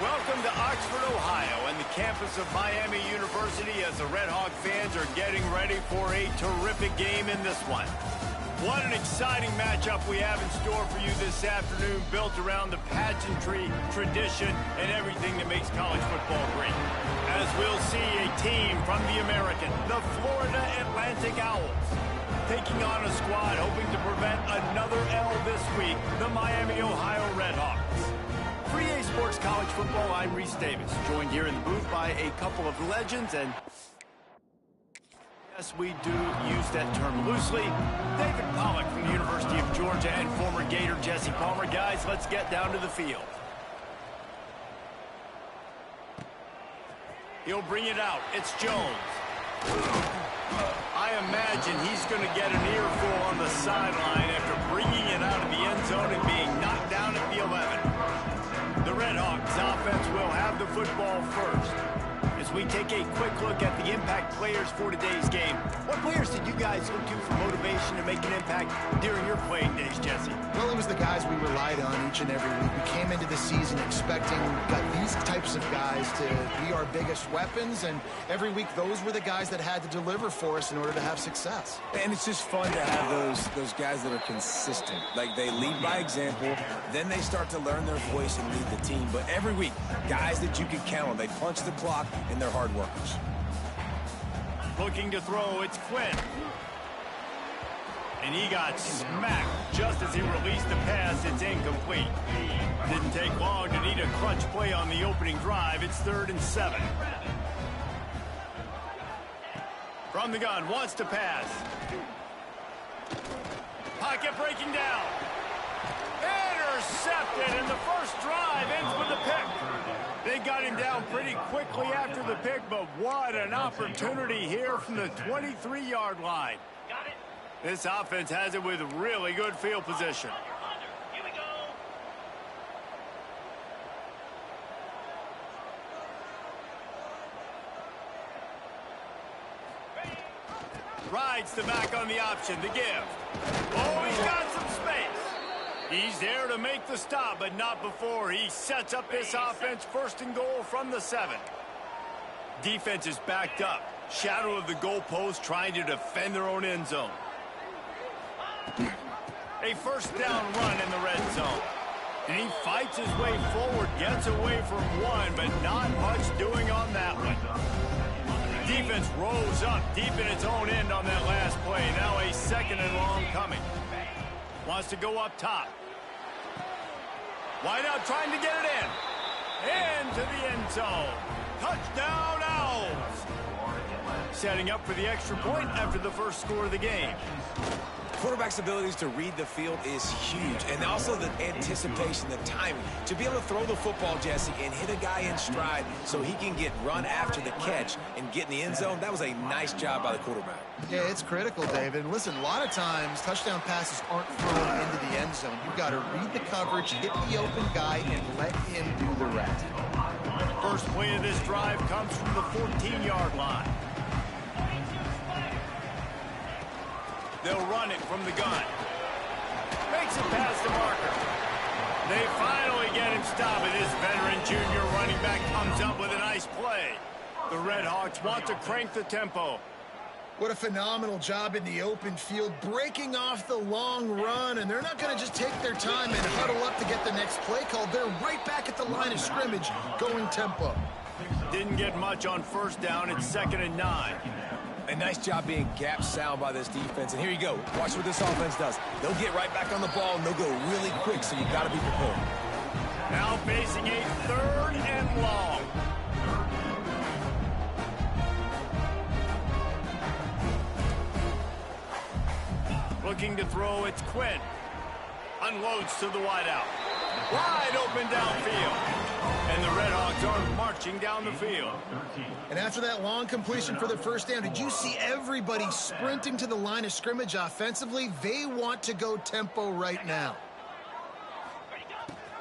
Welcome to Oxford, Ohio, and the campus of Miami University as the Red Hawk fans are getting ready for a terrific game in this one. What an exciting matchup we have in store for you this afternoon, built around the pageantry, tradition, and everything that makes college football great. As we'll see a team from the American, the Florida Atlantic Owls, taking on a squad hoping to prevent another L this week, the Miami, Ohio Red Hawks. For EA Sports College Football, I'm Reese Davis, joined here in the booth by a couple of legends, and yes, we do use that term loosely. David Pollack from the University of Georgia and former Gator Jesse Palmer. Guys, let's get down to the field. He'll bring it out. It's Jones. I imagine he's going to get an earful on the sideline after bringing it out of the end zone and being knocked down at the 11. The Red Hawks offense will have the football first. As we take a quick look at the impact players for today's game, what players did you guys look to for motivation to make an impact during your playing days, Jesse? Well, it was the guys we relied on each and every week. We came into the season expecting these types of guys to be our biggest weapons, and every week those were the guys that had to deliver for us in order to have success. And it's just fun to have those guys that are consistent. Like, they lead by example, then they start to learn their voice and lead the team. But every week, guys that you can count on, they punch the clock, and they're hard workers. Looking to throw, it's Quinn. And he got smacked just as he released the pass. It's incomplete. Didn't take long to need a clutch play on the opening drive. It's 3rd and 7. From the gun, wants to pass. Pocket breaking down. Intercepted, and the first drive ends with a pick. They got him down pretty quickly after the pick, but what an opportunity here from the 23-yard line. This offense has it with really good field position. Rides the back on the option, the give. Oh, he's got some space. He's there to make the stop, but not before he sets up this offense 1st and goal from the 7. Defense is backed up. Shadow of the goalpost, trying to defend their own end zone. A 1st down run in the red zone. And he fights his way forward, gets away from one, but not much doing on that one. Defense rose up deep in its own end on that last play. Now a 2nd and long coming. Wants to go up top. Wide out, trying to get it in. Into the end zone. Touchdown, Owls. Setting up for the extra point after the first score of the game. Quarterback's abilities to read the field is huge, and also the anticipation, the timing. To be able to throw the football, Jesse, and hit a guy in stride so he can get run after the catch and get in the end zone, that was a nice job by the quarterback. Yeah, it's critical, David. Listen, a lot of times touchdown passes aren't thrown into the end zone. You've got to read the coverage, hit the open guy, and let him do the rest. First play of this drive comes from the 14-yard line. They'll run it from the gun. Makes it past the marker. They finally get him stopped, and this veteran junior running back comes up with a nice play. The Red Hawks want to crank the tempo. What a phenomenal job in the open field, breaking off the long run, and they're not going to just take their time and huddle up to get the next play called. They're right back at the line of scrimmage, going tempo. Didn't get much on 1st down. It's 2nd and 9. A nice job being gap sound by this defense. And here you go. Watch what this offense does. They'll get right back on the ball, and they'll go really quick, so you got to be prepared. Now facing a 3rd and long. Looking to throw, it's Quinn. Unloads to the wideout. Wide open downfield. And the Red Hawks are marching down the field. And after that long completion for the 1st down, did you see everybody sprinting to the line of scrimmage offensively? They want to go tempo right now.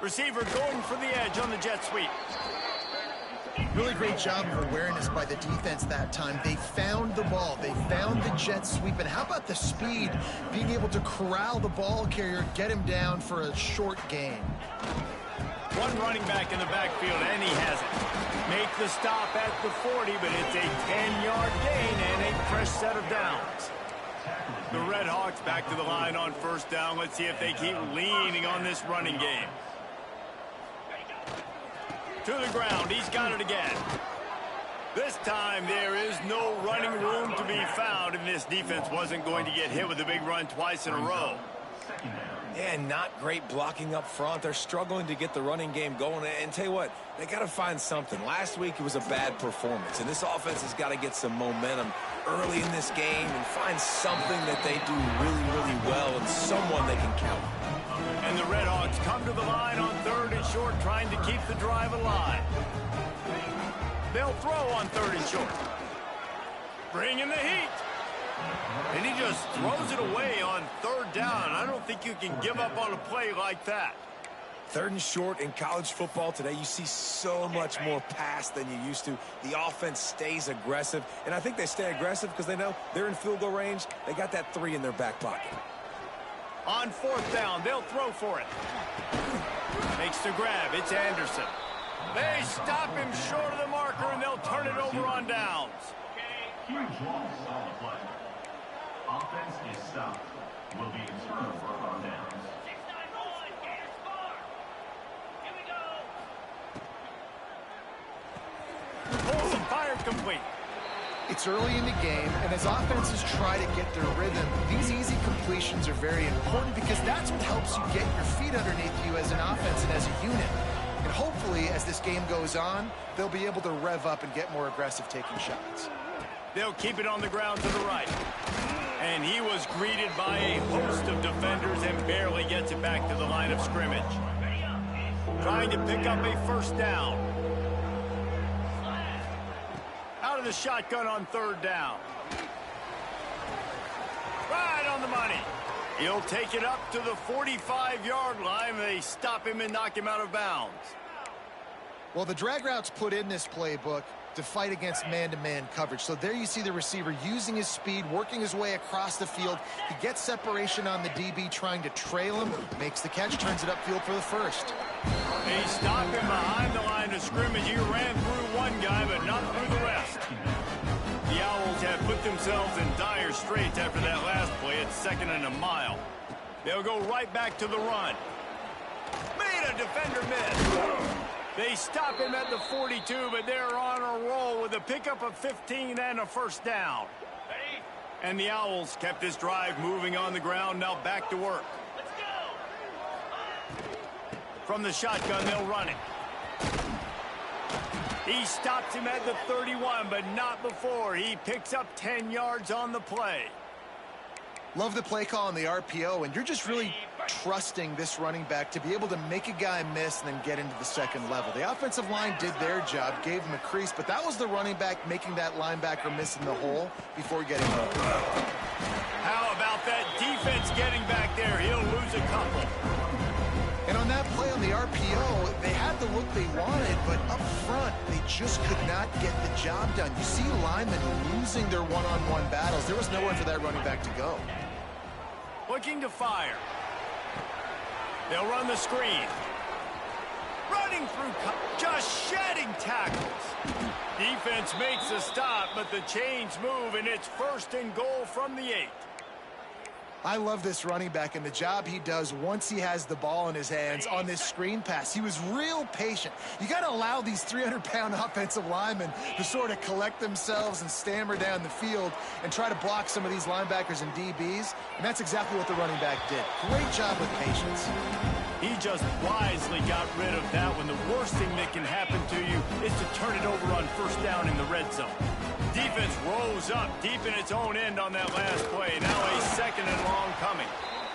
Receiver going for the edge on the jet sweep. Really great job of awareness by the defense that time. They found the ball. They found the jet sweep. And how about the speed? Being able to corral the ball carrier, get him down for a short gain. One running back in the backfield, and he has it. Make the stop at the 40, but it's a 10-yard gain and a fresh set of downs. The Red Hawks back to the line on first down. Let's see if they keep leaning on this running game. To the ground. He's got it again. This time there is no running room to be found, and this defense wasn't going to get hit with a big run twice in a row. Yeah, not great blocking up front. They're struggling to get the running game going. And tell you what, they got to find something. Last week it was a bad performance, and this offense has got to get some momentum early in this game and find something that they do really, really well and someone they can count on. And the Red Hawks come to the line on 3rd and short, trying to keep the drive alive. They'll throw on 3rd and short. Bring in the heat. And he just throws it away on 3rd down. I don't think you can give up on a play like that. 3rd and short in college football today, you see so much more pass than you used to. The offense stays aggressive, and I think they stay aggressive because they know they're in field goal range. They got that 3 in their back pocket. On 4th down, they'll throw for it. Makes the grab. It's Anderson. They stop him short of the marker, and they'll turn it over on downs. Huge loss on the play. Offense is stopped. Will be a turnover on downs. 6-9-1, Gators far. Here we go. Pulls and fired complete. It's early in the game, and as offenses try to get their rhythm, these easy completions are very important because that's what helps you get your feet underneath you as an offense and as a unit. And hopefully, as this game goes on, they'll be able to rev up and get more aggressive taking shots. They'll keep it on the ground to the right. And he was greeted by a host of defenders and barely gets it back to the line of scrimmage. Trying to pick up a 1st down. Out of the shotgun on 3rd down. Right on the money. He'll take it up to the 45-yard line. They stop him and knock him out of bounds. Well, the drag routes put in this playbook to fight against man-to-man coverage. So there you see the receiver using his speed, working his way across the field. He gets separation on the DB, trying to trail him, makes the catch, turns it upfield for the 1st. They stop him behind the line of scrimmage. He ran through one guy, but not through the rest. The Owls have put themselves in dire straits after that last play. It's 2nd and a mile. They'll go right back to the run. Made a defender miss. They stop him at the 42, but they're on a roll with a pickup of 15 and a 1st down. And the Owls kept this drive moving on the ground. Now back to work. Let's go. From the shotgun, they'll run it. He stops him at the 31, but not before. He picks up 10 yards on the play. Love the play call on the RPO, and you're just really trusting this running back to be able to make a guy miss and then get into the 2nd level. The offensive line did their job, gave him a crease, but that was the running back making that linebacker miss in the hole before getting home. How about that defense getting back there? He'll lose a couple. And on that play on the RPO, they had the look they wanted, but up front, they just could not get the job done. You see linemen losing their one-on-one battles. There was nowhere for that running back to go. Looking to fire. They'll run the screen. Running through, just shedding tackles. Defense makes a stop, but the chains move, and it's 1st and goal from the 8. I love this running back and the job he does once he has the ball in his hands on this screen pass. He was real patient. You got to allow these 300-pound offensive linemen to sort of collect themselves and stammer down the field and try to block some of these linebackers and DBs, and that's exactly what the running back did. Great job with patience. He just wisely got rid of that one. The worst thing that can happen to you is to turn it over on 1st down in the red zone. Defense rose up deep in its own end on that last play. Now a 2nd and long coming.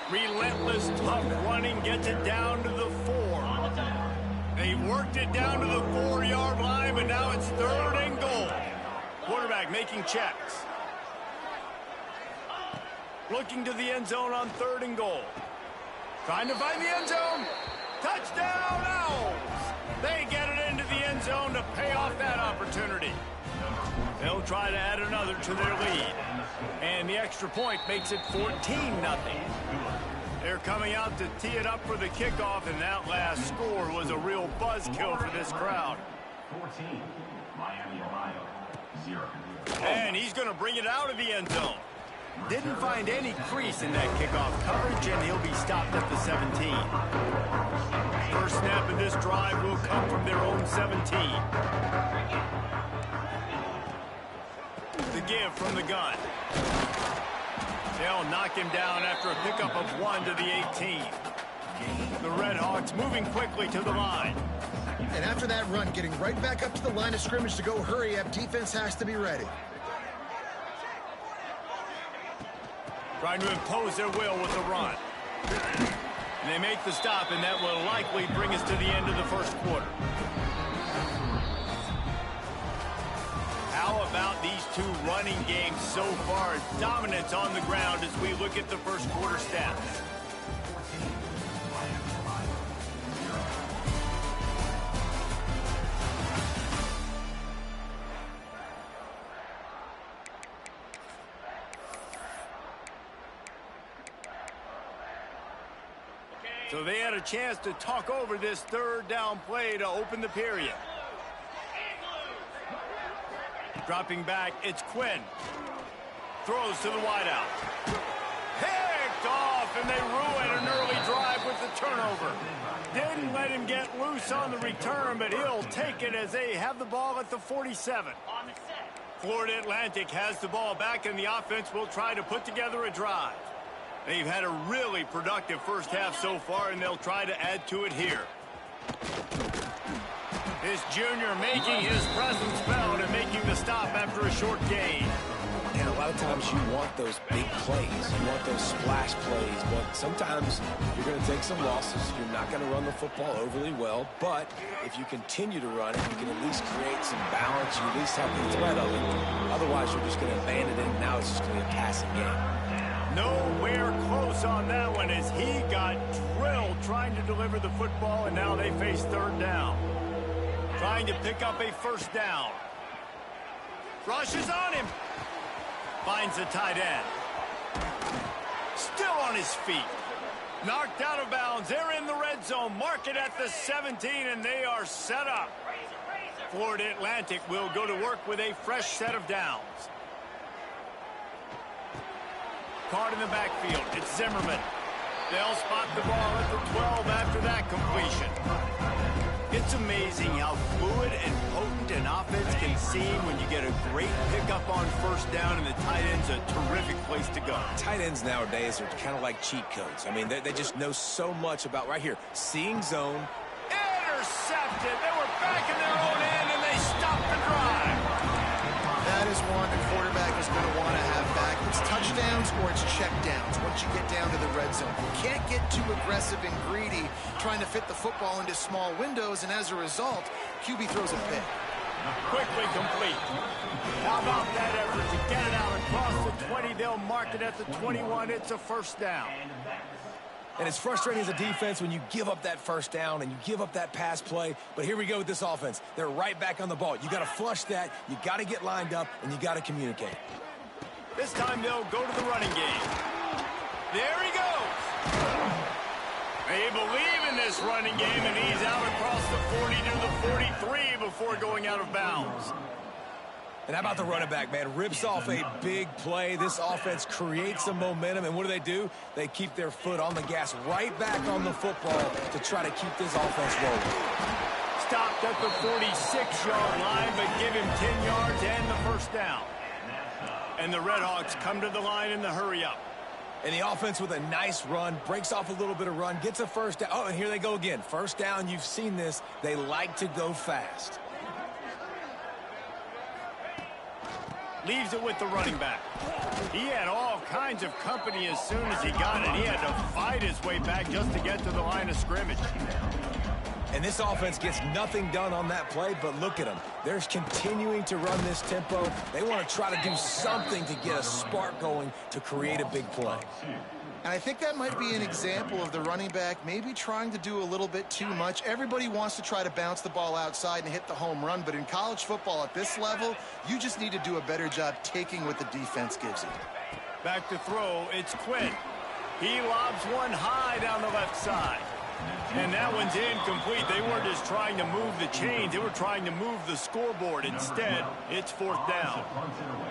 Relentless, tough running gets it down to the 4. They worked it down to the 4-yard line, but now it's 3rd and goal. Quarterback making checks. Looking to the end zone on 3rd and goal. Trying to find the end zone. Touchdown, Owls! They get it into the end zone to pay off that opportunity. They'll try to add another to their lead. And the extra point makes it 14-0. They're coming out to tee it up for the kickoff, and that last score was a real buzzkill for this crowd. 14, Miami, Ohio, 0. And he's going to bring it out of the end zone. Didn't find any crease in that kickoff coverage, and he'll be stopped at the 17. First snap of this drive will come from their own 17. The give from the gun. They'll knock him down after a pickup of 1 to the 18. The Red Hawks moving quickly to the line. And after that run, getting right back up to the line of scrimmage to go hurry up, defense has to be ready. Trying to impose their will with the run. And they make the stop, and that will likely bring us to the end of the first quarter. How about these two running games so far? Dominance on the ground as we look at the first quarter stats. So they had a chance to talk over this third down play to open the period. Dropping back, it's Quinn. Throws to the wideout. Picked off, and they ruin an early drive with the turnover. Didn't let him get loose on the return, but he'll take it as they have the ball at the 47. Florida Atlantic has the ball back, and the offense will try to put together a drive. They've had a really productive first half so far, and they'll try to add to it here. This junior making his presence felt and making the stop after a short gain. And a lot of times you want those big plays. You want those splash plays. But sometimes you're going to take some losses. You're not going to run the football overly well. But if you continue to run it, you can at least create some balance. You at least have the threat of it. Otherwise, you're just going to abandon it, and now it's just going to be a passing game. Nowhere close on that one as he got drilled trying to deliver the football, and now they face third down. Trying to pick up a first down. Rushes on him. Finds the tight end. Still on his feet. Knocked out of bounds. They're in the red zone. Mark it at the 17, and they are set up. Florida Atlantic will go to work with a fresh set of downs. Caught in the backfield. It's Zimmerman. They'll spot the ball at the 12 after that completion. It's amazing how fluid and potent an offense can seem when you get a great pickup on first down, and the tight end's a terrific place to go. Tight ends nowadays are kind of like cheat codes. I mean, they just know so much about, right here, seeing zone. Intercepted. They were back in their own end, and they stopped the drive. That is one the quarterback is going to want to have back. It's touchdowns or it's checkdowns once you get down to the red zone. You can't get too aggressive and greedy trying to fit the football into small windows, and as a result, QB throws a pick. Quickly complete. How about that effort to get it out across the 20? They'll mark it at the 21. It's a first down. And it's frustrating as a defense when you give up that first down and you give up that pass play. But here we go with this offense. They're right back on the ball. You got to flush that. You got to get lined up, and you got to communicate. This time they'll go to the running game. There he goes. They believe in this running game, and he's out across the 40 to the 43 before going out of bounds. And how about the running back, man? Rips off a big play. This offense creates some momentum, and what do? They keep their foot on the gas right back on the football to try to keep this offense rolling. Stopped at the 46-yard line, but give him 10 yards and the first down. And the Red Hawks come to the line in the hurry-up. And the offense with a nice run, breaks off a little bit of run, gets a first down. Oh, and here they go again. First down, you've seen this. They like to go fast. Leaves it with the running back. He had all kinds of company as soon as he got it. He had to fight his way back just to get to the line of scrimmage. And this offense gets nothing done on that play, but look at them. They're continuing to run this tempo. They want to try to do something to get a spark going to create a big play. And I think that might be an example of the running back maybe trying to do a little bit too much. Everybody wants to try to bounce the ball outside and hit the home run, but in college football at this level, you just need to do a better job taking what the defense gives you. Back to throw, it's Quinn. He lobs one high down the left side. And that one's incomplete. They weren't just trying to move the chains. They were trying to move the scoreboard. Instead, it's fourth down.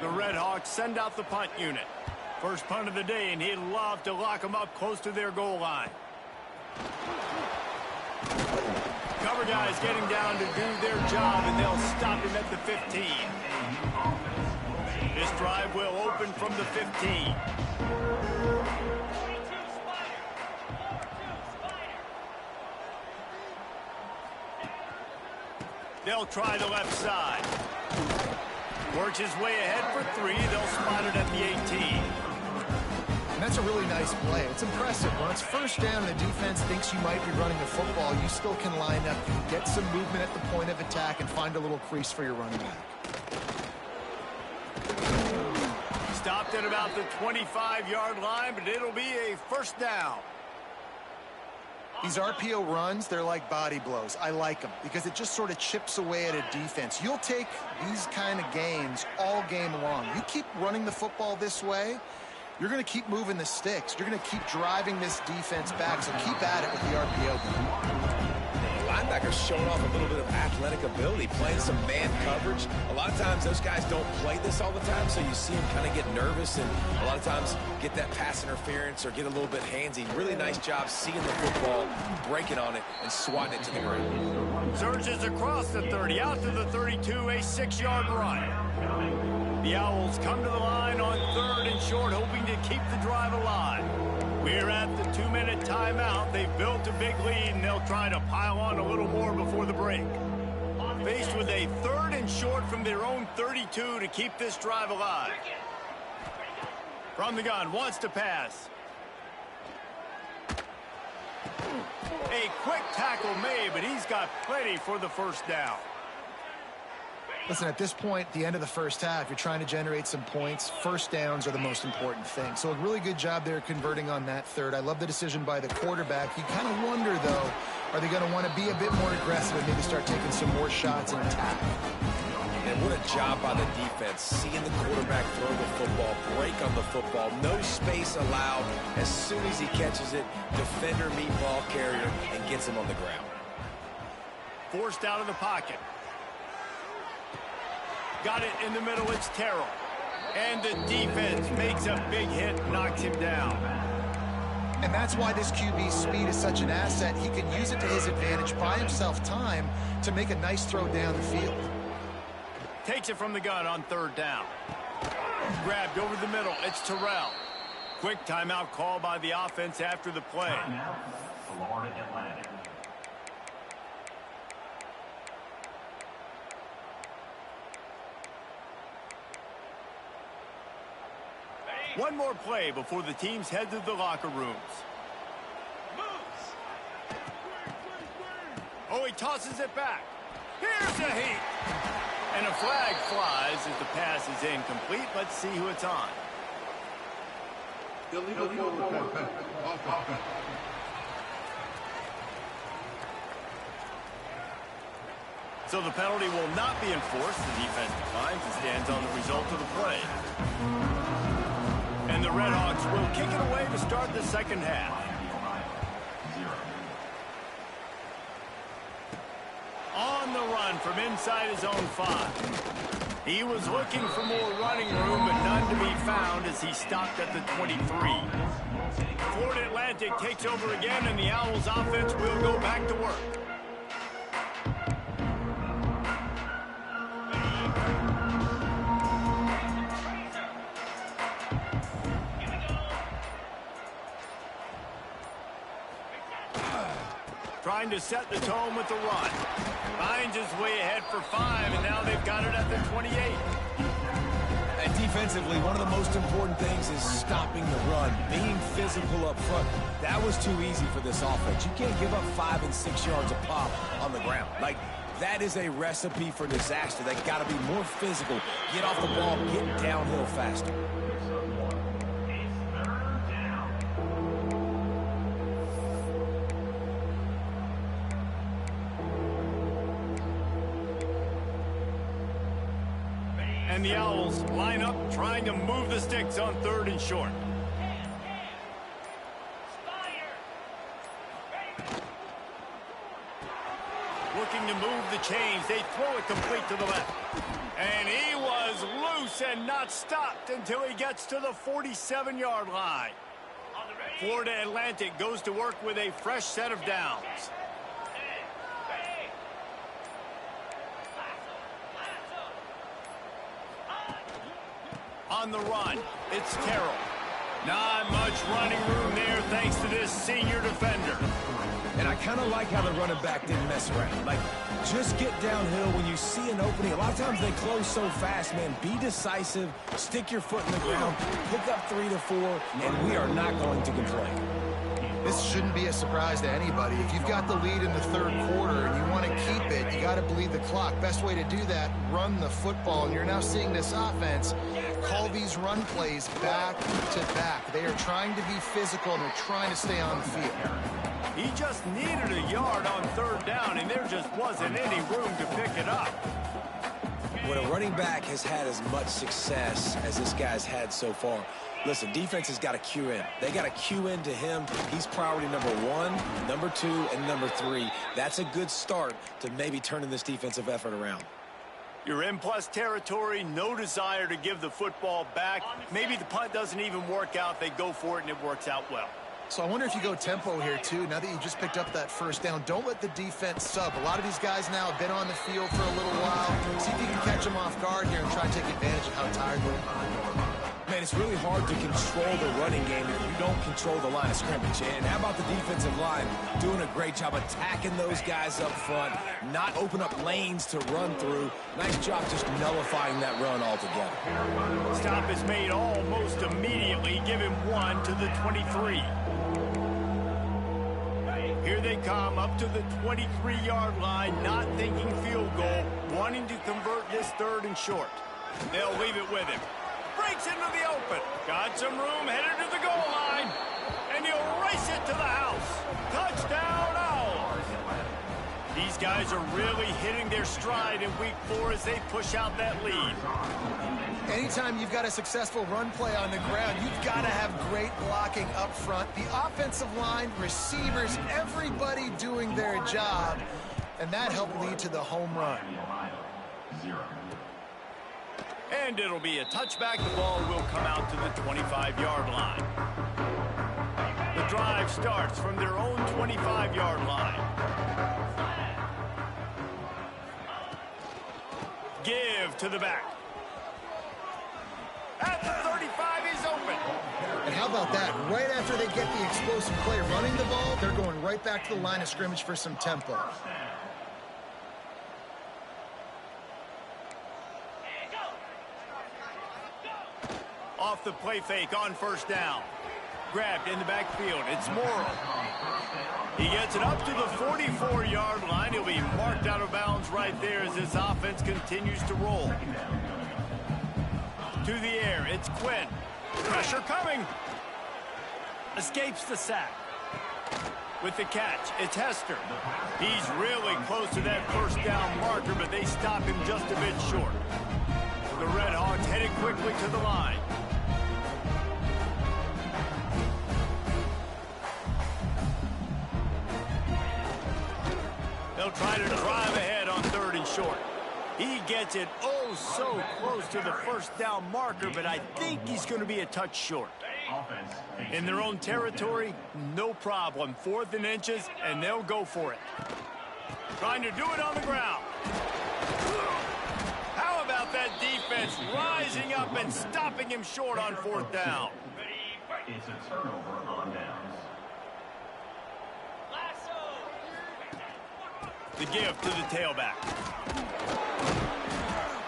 The Red Hawks send out the punt unit. First punt of the day, and he'd love to lock them up close to their goal line. Cover guys getting down to do their job, and they'll stop him at the 15. This drive will open from the 15. They'll try the left side. Works his way ahead for 3. They'll spot it at the 18. And that's a really nice play. It's impressive. When it's first down and the defense thinks you might be running the football, you still can line up, you can get some movement at the point of attack, and find a little crease for your running back. Stopped at about the 25-yard line, but it'll be a first down. These RPO runs, they're like body blows. I like them because it just sort of chips away at a defense. You'll take these kind of games all game long. You keep running the football this way, you're going to keep moving the sticks. You're going to keep driving this defense back, so keep at it with the RPO. Linebackers showing off a little bit of athletic ability, playing some man coverage. A lot of times those guys don't play this all the time, so you see them kind of get nervous and a lot of times get that pass interference or get a little bit handsy. Really nice job seeing the football, breaking on it, and swatting it to the ground. Surges across the 30, out to the 32, a 6-yard run. The Owls come to the line on 3rd and short, hoping to keep the drive alive. We're at the 2-minute timeout. They've built a big lead, and they'll try to pile on a little more before the break. Faced with a 3rd and short from their own 32 to keep this drive alive. From the gun, wants to pass. A quick tackle made, but he's got plenty for the first down. Listen, at this point, the end of the first half, you're trying to generate some points. First downs are the most important thing. So a really good job there converting on that 3rd. I love the decision by the quarterback. You kind of wonder, though, are they going to want to be a bit more aggressive and maybe start taking some more shots and attack? And what a job by the defense, seeing the quarterback throw the football, break on the football, no space allowed. As soon as he catches it, defender meet ball carrier and gets him on the ground. Forced out of the pocket. Got it in the middle, it's Terrell. And the defense makes a big hit, knocks him down. And that's why this QB's speed is such an asset. He can use it to his advantage, buy himself time to make a nice throw down the field. Takes it from the gun on 3rd down. Grabbed over the middle, it's Terrell. Quick timeout call by the offense after the play. Timeout, Florida Atlantic. One more play before the teams head to the locker rooms. Oh, he tosses it back. Here's a heat. And a flag flies as the pass is incomplete. Let's see who it's on. Illegal forward pass. Offense. So the penalty will not be enforced. The defense declines and stands on the result of the play. And the Red Hawks will kick it away to start the second half. On the run from inside his own 5. He was looking for more running room, but none to be found as he stopped at the 23. Florida Atlantic takes over again, and the Owls offense will go back to work. Trying to set the tone with the run. Finds his way ahead for 5, and now they've got it at the 28. And defensively, one of the most important things is stopping the run, being physical up front. That was too easy for this offense. You can't give up 5 and 6 yards a pop on the ground. Like, that is a recipe for disaster. They got to be more physical, get off the ball, get downhill faster. And the Owls line up trying to move the sticks on 3rd and short. change. They throw it complete to the left. And he was loose and not stopped until he gets to the 47-yard line. Florida Atlantic goes to work with a fresh set of downs. On the run, it's Terrell. Not much running room there thanks to this senior defender. And I kind of like how the running back didn't mess around. Like, just get downhill when you see an opening. A lot of times they close so fast, man. Be decisive, stick your foot in the ground, pick up 3 to 4, and we are not going to complain. This shouldn't be a surprise to anybody. If you've got the lead in the third quarter and you want to keep it, you got to bleed the clock. Best way to do that, run the football. And you're now seeing this offense call these run plays back to back. They are trying to be physical, and they're trying to stay on the field. He just needed a yard on third down, and there just wasn't any room to pick it up. When a running back has had as much success as this guy's had so far, listen, defense has got to cue in. They got to cue in to him. He's priority number 1, number 2, and number 3. That's a good start to maybe turning this defensive effort around. You're in plus territory, no desire to give the football back. Maybe the punt doesn't even work out. They go for it, and it works out well. So I wonder if you go tempo here, too, now that you just picked up that first down. Don't let the defense sub. A lot of these guys now have been on the field for a little while. See if you can catch them off guard here and try to take advantage of how tired they are. Man, it's really hard to control the running game if you don't control the line of scrimmage. And how about the defensive line doing a great job attacking those guys up front, not open up lanes to run through. Nice job just nullifying that run altogether. Stop is made almost immediately. Give him 1 to the 23. Here they come up to the 23-yard line, not thinking field goal, wanting to convert this 3rd and short. They'll leave it with him. Breaks into the open. Got some room, headed to the goal line. And he'll race it to the house. Touchdown, Owls. These guys are really hitting their stride in week 4 as they push out that lead. Anytime you've got a successful run play on the ground, you've got to have great blocking up front. The offensive line, receivers, everybody doing their job. And that helped lead to the home run. And it'll be a touchback. The ball will come out to the 25-yard line. The drive starts from their own 25-yard line. Give to the back. At the 35, he's open. And how about that? Right after they get the explosive play running the ball, they're going right back to the line of scrimmage for some tempo. Off the play fake on first down. Grabbed in the backfield. It's Morrow. He gets it up to the 44-yard line. He'll be marked out of bounds right there as this offense continues to roll. To the air, it's Quinn. Pressure coming. Escapes the sack. With the catch, it's Hester. He's really close to that first down marker, but they stop him just a bit short. The Red Hawks headed quickly to the line. They'll try to drive ahead on 3rd and short. He gets it oh so close to the first down marker, but I think he's going to be a touch short. In their own territory, no problem. 4th and inches, and they'll go for it. Trying to do it on the ground. How about that defense rising up and stopping him short on 4th down? It's a turnover on downs. The give to the tailback.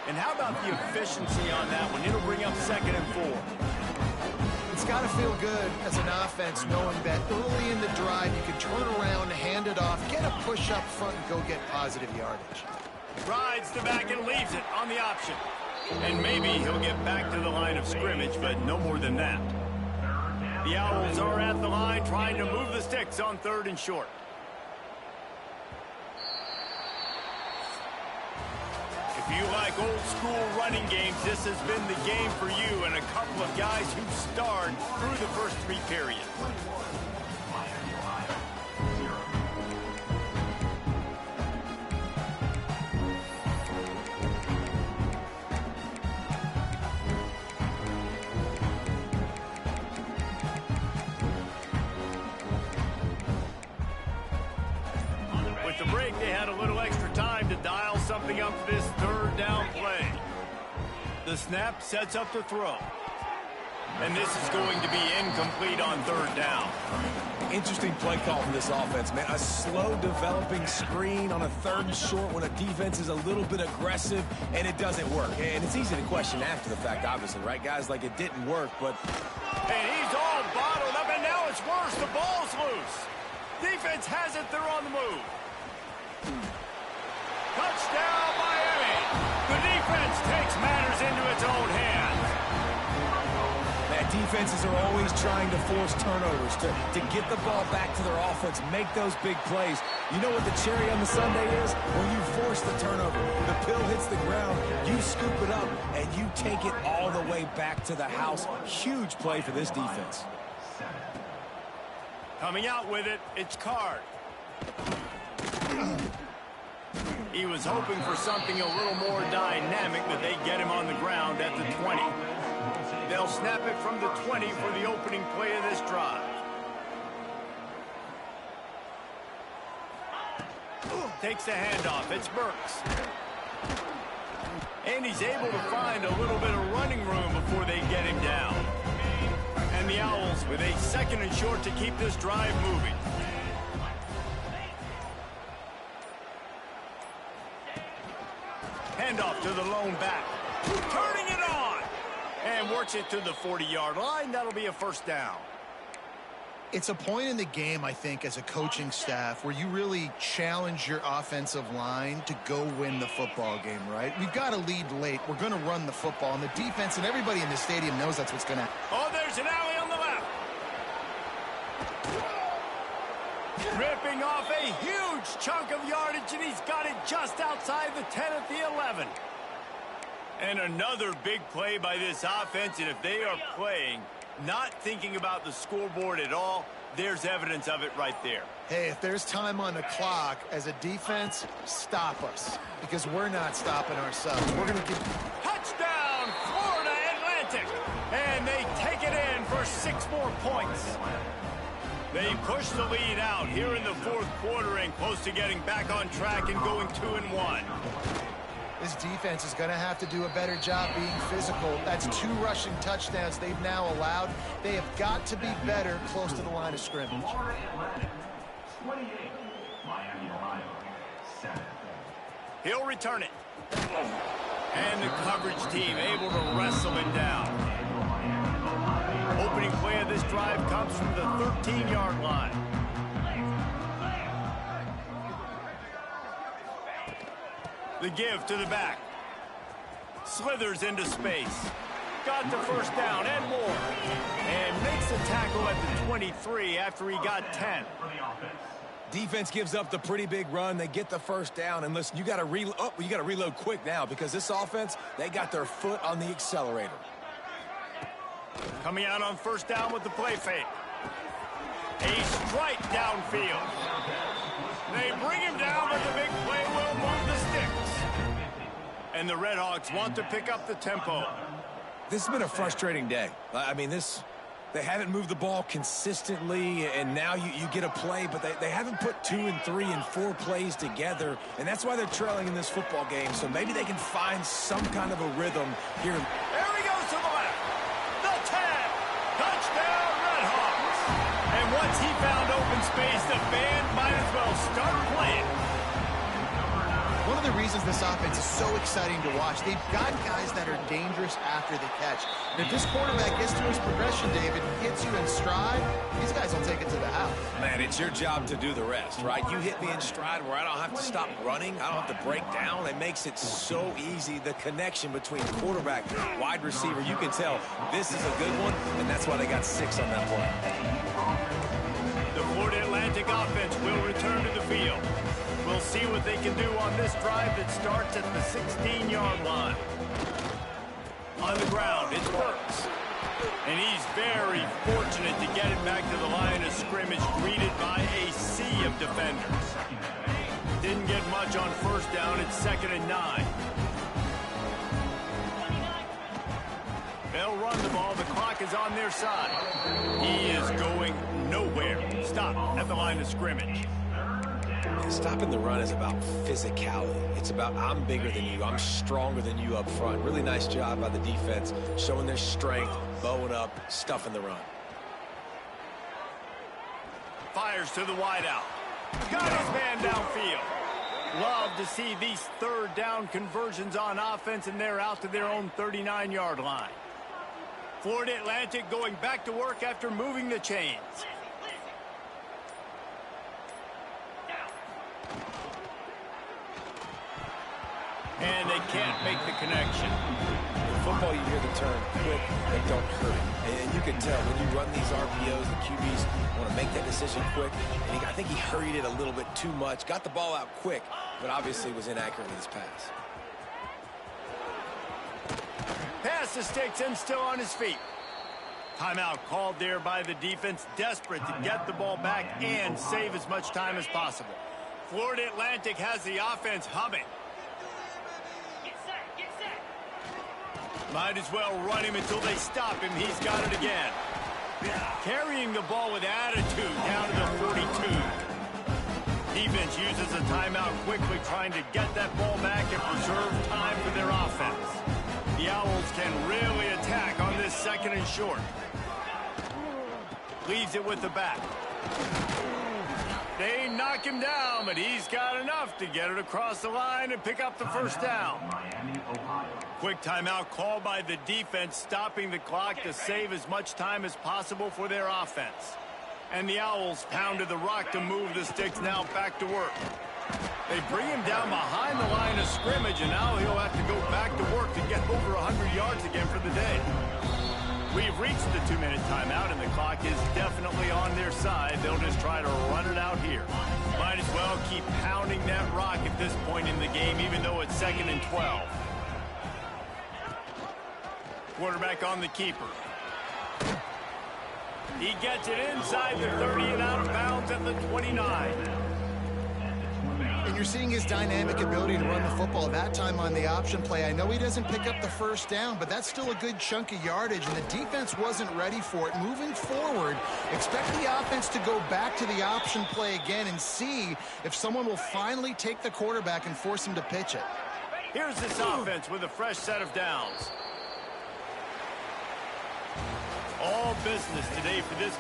And how about the efficiency on that one? It'll bring up 2nd and 4. It's got to feel good as an offense knowing that early in the drive you can turn around, hand it off, get a push up front, and go get positive yardage. Rides the back and leaves it on the option. And maybe he'll get back to the line of scrimmage, but no more than that. The Owls are at the line trying to move the sticks on 3rd and short. If you like old school running games, this has been the game for you and a couple of guys who starred through the first 3 periods. The snap sets up the throw. And this is going to be incomplete on third down. Interesting play call from this offense, man. A slow developing screen on a third and short when a defense is a little bit aggressive and it doesn't work. And it's easy to question after the fact, obviously, right, guys? Like, it didn't work, but... And he's all bottled up, and now it's worse. The ball's loose. Defense has it. They're on the move. Touchdown, Miami. The defense takes matters into its own hands. Defenses are always trying to force turnovers, to get the ball back to their offense, make those big plays. You know what the cherry on the sundae is? When you force the turnover, the pill hits the ground, you scoop it up, and you take it all the way back to the house. Huge play for this defense. Coming out with it, it's Card. He was hoping for something a little more dynamic, but they get him on the ground at the 20. They'll snap it from the 20 for the opening play of this drive. Takes the handoff. It's Burks. And he's able to find a little bit of running room before they get him down. And the Owls with a second and short to keep this drive moving. Handoff to the lone back. Turning it on. And works it to the 40-yard line. That'll be a first down. It's a point in the game, I think, as a coaching staff where you really challenge your offensive line to go win the football game, right? We've got to lead late. We're going to run the football. And the defense and everybody in the stadium knows that's what's going to happen. Oh, there's an alley on the left. Ripping off a huge chunk of yardage, and he's got it just outside the 10 at the 11. And another big play by this offense, and if they are playing, not thinking about the scoreboard at all, there's evidence of it right there. Hey, if there's time on the clock, as a defense, stop us, because we're not stopping ourselves. We're going to get... Touchdown, Florida Atlantic! And they take it in for 6 more points. They push the lead out here in the fourth quarter and close to getting back on track and going 2-1. This defense is going to have to do a better job being physical. That's 2 rushing touchdowns they've now allowed. They have got to be better close to the line of scrimmage. 28, Miami, Ohio, 7. He'll return it. And the coverage team able to wrestle him down. Opening play of this drive comes from the 13-yard line. The give to the back. Slithers into space. Got the first down and more. And makes the tackle at the 23 after he got 10. Defense gives up the pretty big run. They get the first down. And listen, you got to reload quick now because this offense, they got their foot on the accelerator. Coming out on first down with the play fake. A strike downfield. They bring him down, but the big play will move the sticks. And the Redhawks want to pick up the tempo. This has been a frustrating day. I mean, they haven't moved the ball consistently, and now you get a play, but they haven't put 2 and 3 and 4 plays together, and that's why they're trailing in this football game. So maybe they can find some kind of a rhythm here. There he goes to the left. The 10. Touchdown, Redhawks. And once he found open space, the band might as well start playing. One of the reasons this offense is so exciting to watch, they've got guys that are dangerous after the catch. And if this quarterback gets to his progression, David, hits you in stride, these guys will take it to the house. Man, it's your job to do the rest, right? You hit me in stride where I don't have to stop running. I don't have to break down. It makes it so easy. The connection between quarterback and wide receiver, you can tell this is a good one, and that's why they got 6 on that play. The Florida Atlantic offense will return to the field. We'll see what they can do on this drive that starts at the 16-yard line. On the ground, it's Burks. And he's very fortunate to get it back to the line of scrimmage, greeted by a sea of defenders. Didn't get much on first down. It's 2nd and 9. They'll run the ball. The clock is on their side. He is going nowhere. Stop at the line of scrimmage. Stopping the run is about physicality. It's about I'm bigger than you. I'm stronger than you up front. Really nice job by the defense, showing their strength, bowing up, stuffing the run. Fires to the wideout. Got his man downfield. Love to see these third down conversions on offense, and they're out to their own 39-yard line. Florida Atlantic going back to work after moving the chains. And they can't make the connection. In football, you hear the term quick, they don't hurry. And you can tell when you run these RPOs, the QBs want to make that decision quick. And I think he hurried it a little bit too much. Got the ball out quick, but obviously was inaccurate with his pass. Pass to sticks and still on his feet. Timeout called there by the defense, desperate to get the ball back and save as much time as possible. Florida Atlantic has the offense humming. Might as well run him until they stop him. He's got it again. Carrying the ball with attitude down to the 42. Defense uses a timeout quickly, trying to get that ball back and preserve time for their offense. The Owls can really attack on this 2nd and short. Leaves it with the back. They knock him down, but he's got enough to get it across the line and pick up the first down. Quick timeout called by the defense, stopping the clock to save as much time as possible for their offense. And the Owls pounded the rock to move the sticks, now back to work. They bring him down behind the line of scrimmage, and now he'll have to go back to work to get over 100 yards again for the day. We've reached the 2-minute timeout, and the clock is definitely on their side. They'll just try to run it out here. Might as well keep pounding that rock at this point in the game, even though it's 2nd and 12. Quarterback on the keeper. He gets it inside the 30 and out of bounds at the 29. And you're seeing his dynamic ability to run the football, that time on the option play. I know he doesn't pick up the first down, but that's still a good chunk of yardage, and the defense wasn't ready for it. Moving forward, expect the offense to go back to the option play again and see if someone will finally take the quarterback and force him to pitch it. Here's this offense with a fresh set of downs. All business today for this